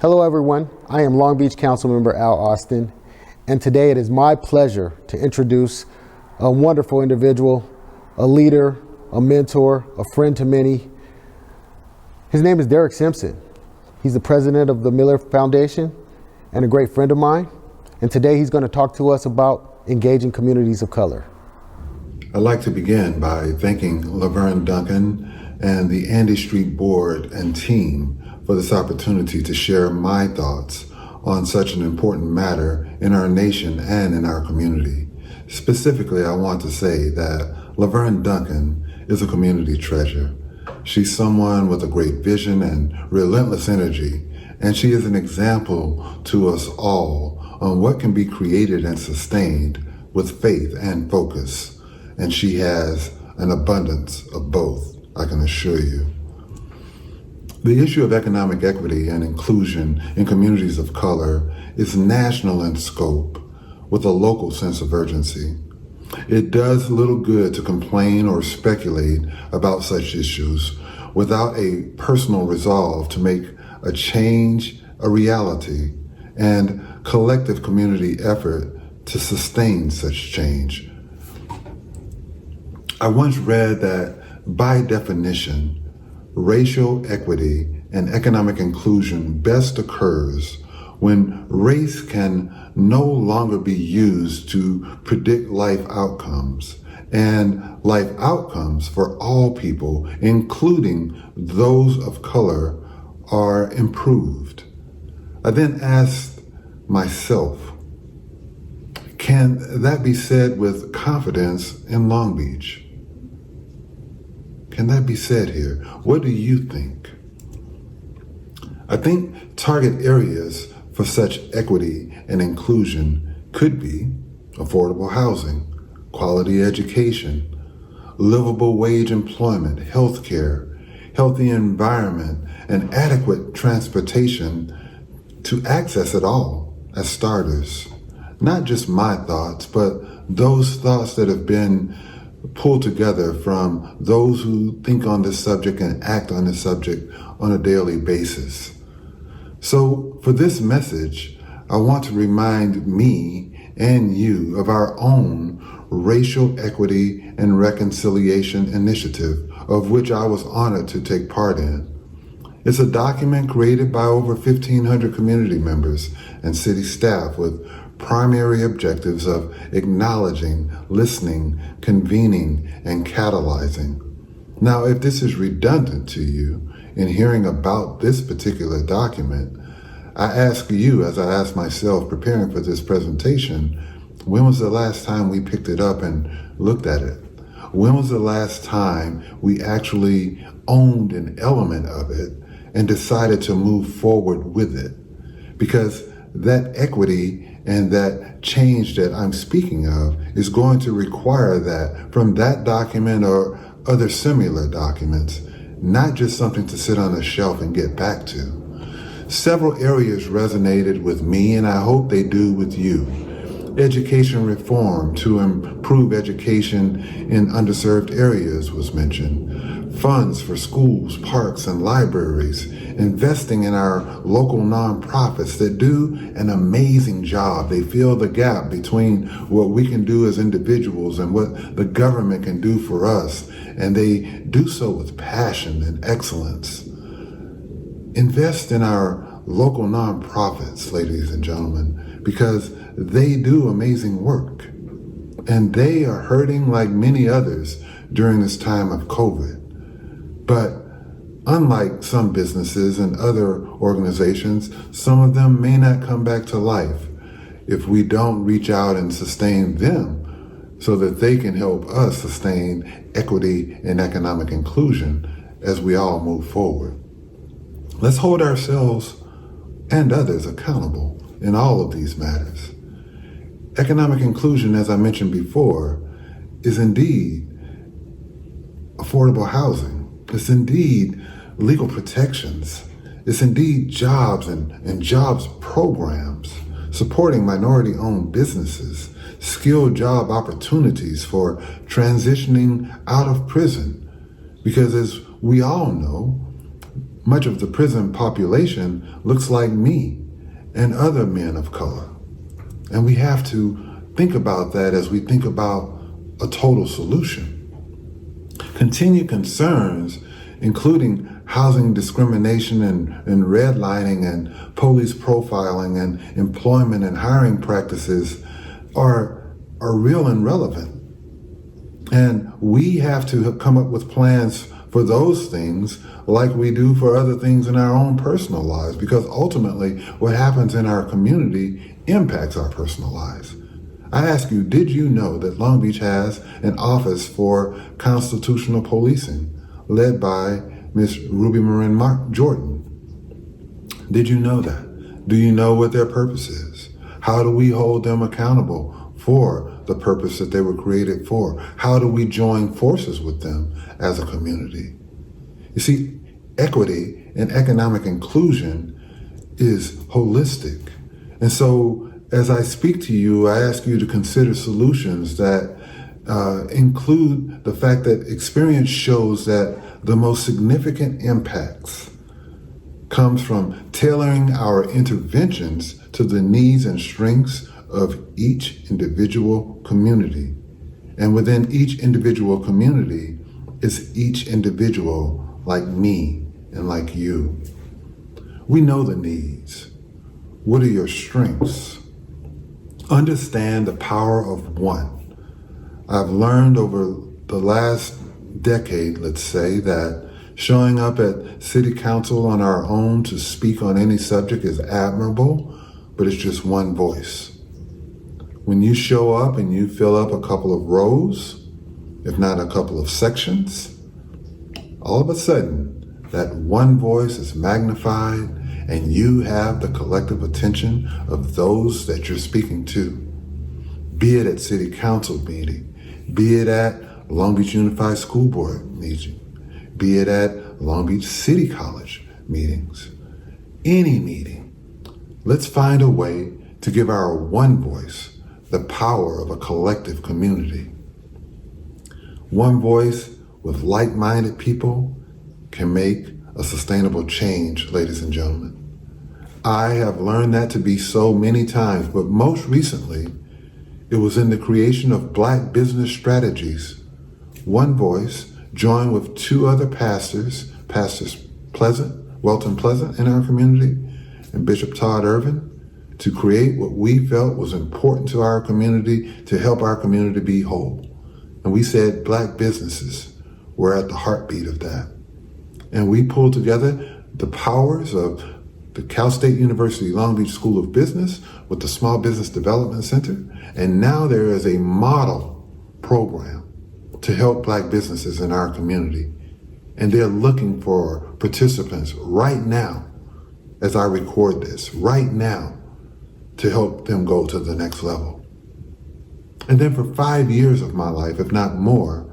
Hello everyone, I am Long Beach Councilmember Al Austin, and today it is my pleasure to introduce a wonderful individual, a leader, a mentor, a friend to many. His name is Darick Simpson. He's the president of the Miller Foundation and a great friend of mine, and today he's going to talk to us about engaging communities of color. I'd like to begin by thanking Laverne Duncan and the Andy Street Board and team for this opportunity to share my thoughts on such an important matter in our nation and in our community. Specifically, I want to say that Laverne Duncan is a community treasure. She's someone with a great vision and relentless energy, and she is an example to us all on what can be created and sustained with faith and focus. And she has an abundance of both, I can assure you. The issue of economic equity and inclusion in communities of color is national in scope with a local sense of urgency. It does little good to complain or speculate about such issues without a personal resolve to make a change a reality and collective community effort to sustain such change. I once read that by definition, racial equity and economic inclusion best occurs when race can no longer be used to predict life outcomes, and life outcomes for all people, including those of color, are improved. I then asked myself, can that be said with confidence in Long Beach? Can that be said here? What do you think? I think target areas for such equity and inclusion could be affordable housing, quality education, livable wage employment, healthcare, healthy environment, and adequate transportation to access it all as starters. Not just my thoughts, but those thoughts that have been pulled together from those who think on this subject and act on this subject on a daily basis. So for this message, I want to remind me and you of our own Racial Equity and Reconciliation Initiative, of which I was honored to take part in. It's a document created by over 1,500 community members and city staff with primary objectives of acknowledging, listening, convening, and catalyzing. Now, if this is redundant to you in hearing about this particular document, I ask you, as I asked myself preparing for this presentation, when was the last time we picked it up and looked at it? When was the last time we actually owned an element of it and decided to move forward with it? Because that equity and that change that I'm speaking of is going to require that from that document or other similar documents, not just something to sit on a shelf and get back to. Several areas resonated with me, and I hope they do with you. Education reform to improve education in underserved areas was mentioned. Funds for schools, parks, and libraries. Investing in our local nonprofits that do an amazing job. They fill the gap between what we can do as individuals and what the government can do for us. And they do so with passion and excellence. Invest in our local nonprofits, ladies and gentlemen, because they do amazing work. And they are hurting like many others during this time of COVID. But unlike some businesses and other organizations, some of them may not come back to life if we don't reach out and sustain them so that they can help us sustain equity and economic inclusion as we all move forward. Let's hold ourselves and others accountable in all of these matters. Economic inclusion, as I mentioned before, is indeed affordable housing. It's indeed legal protections. It's indeed jobs and jobs programs, supporting minority-owned businesses, skilled job opportunities for transitioning out of prison. Because as we all know, much of the prison population looks like me and other men of color. And we have to think about that as we think about a total solution. Continued concerns, including housing discrimination and redlining and police profiling and employment and hiring practices are real and relevant. And we have to come up with plans for those things like we do for other things in our own personal lives, because ultimately what happens in our community impacts our personal lives. I ask you, did you know that Long Beach has an office for constitutional policing led by Miss Ruby Marin Jordan? Did you know that? Do you know what their purpose is? How do we hold them accountable for the purpose that they were created for? How do we join forces with them as a community? You see, equity and economic inclusion is holistic. And so as I speak to you, I ask you to consider solutions that include the fact that experience shows that the most significant impacts comes from tailoring our interventions to the needs and strengths of each individual community. And within each individual community is each individual like me and like you. We know the needs. What are your strengths? Understand the power of one. I've learned over the last decade, let's say, that showing up at city council on our own to speak on any subject is admirable, but it's just one voice. When you show up and you fill up a couple of rows, if not a couple of sections, all of a sudden that one voice is magnified and you have the collective attention of those that you're speaking to. Be it at city council meeting, be it at Long Beach Unified School Board meeting, be it at Long Beach City College meetings, any meeting. Let's find a way to give our one voice the power of a collective community. One voice with like-minded people can make a sustainable change, ladies and gentlemen. I have learned that to be so many times, but most recently, it was in the creation of Black business strategies. One voice joined with two other pastors Welton Pleasant in our community, and Bishop Todd Irvin, to create what we felt was important to our community to help our community be whole. And we said Black businesses were at the heartbeat of that. And we pulled together the powers of the Cal State University Long Beach School of Business with the Small Business Development Center. And now there is a model program to help Black businesses in our community. And they're looking for participants right now, as I record this, right now, to help them go to the next level. And then for 5 years of my life, if not more,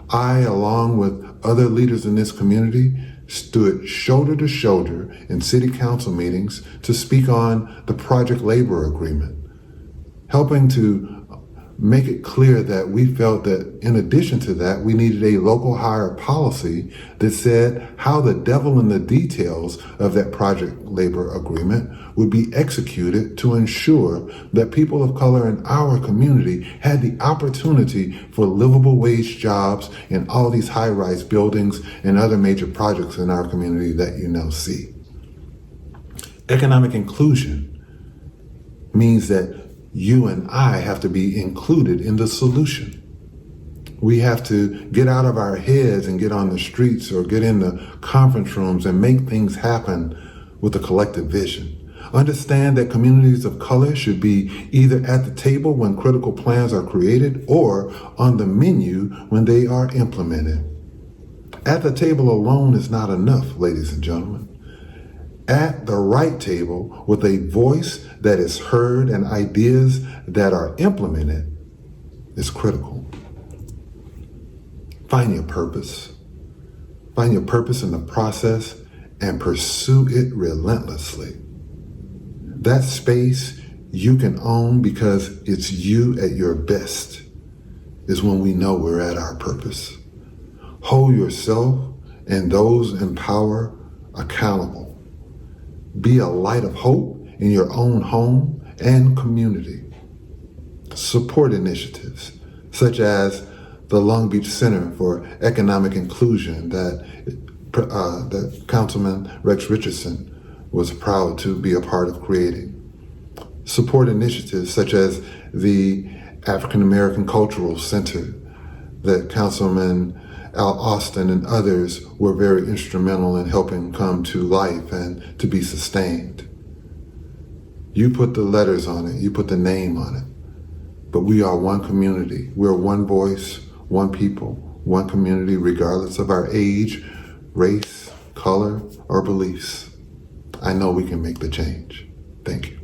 I, along with other leaders in this community, stood shoulder to shoulder in city council meetings to speak on the project labor agreement, helping to make it clear that we felt that in addition to that, we needed a local hire policy that said how the devil in the details of that project labor agreement would be executed to ensure that people of color in our community had the opportunity for livable wage jobs in all these high-rise buildings and other major projects in our community that you now see. Economic inclusion means that you and I have to be included in the solution. We have to get out of our heads and get on the streets or get in the conference rooms and make things happen with a collective vision. Understand that communities of color should be either at the table when critical plans are created or on the menu when they are implemented. At the table alone is not enough, ladies and gentlemen. At the right table with a voice that is heard and ideas that are implemented is critical. Find your purpose. Find your purpose in the process and pursue it relentlessly. That space you can own because it's you at your best is when we know we're at our purpose. Hold yourself and those in power accountable. Be a light of hope in your own home and community. Support initiatives such as the Long Beach Center for Economic Inclusion that Councilman Rex Richardson was proud to be a part of creating. Support initiatives such as the African American Cultural Center that Councilman Al Austin and others were very instrumental in helping come to life and to be sustained. You put the letters on it, you put the name on it, but we are one community. We're one voice, one people, one community, regardless of our age, race, color, or beliefs. I know we can make the change. Thank you.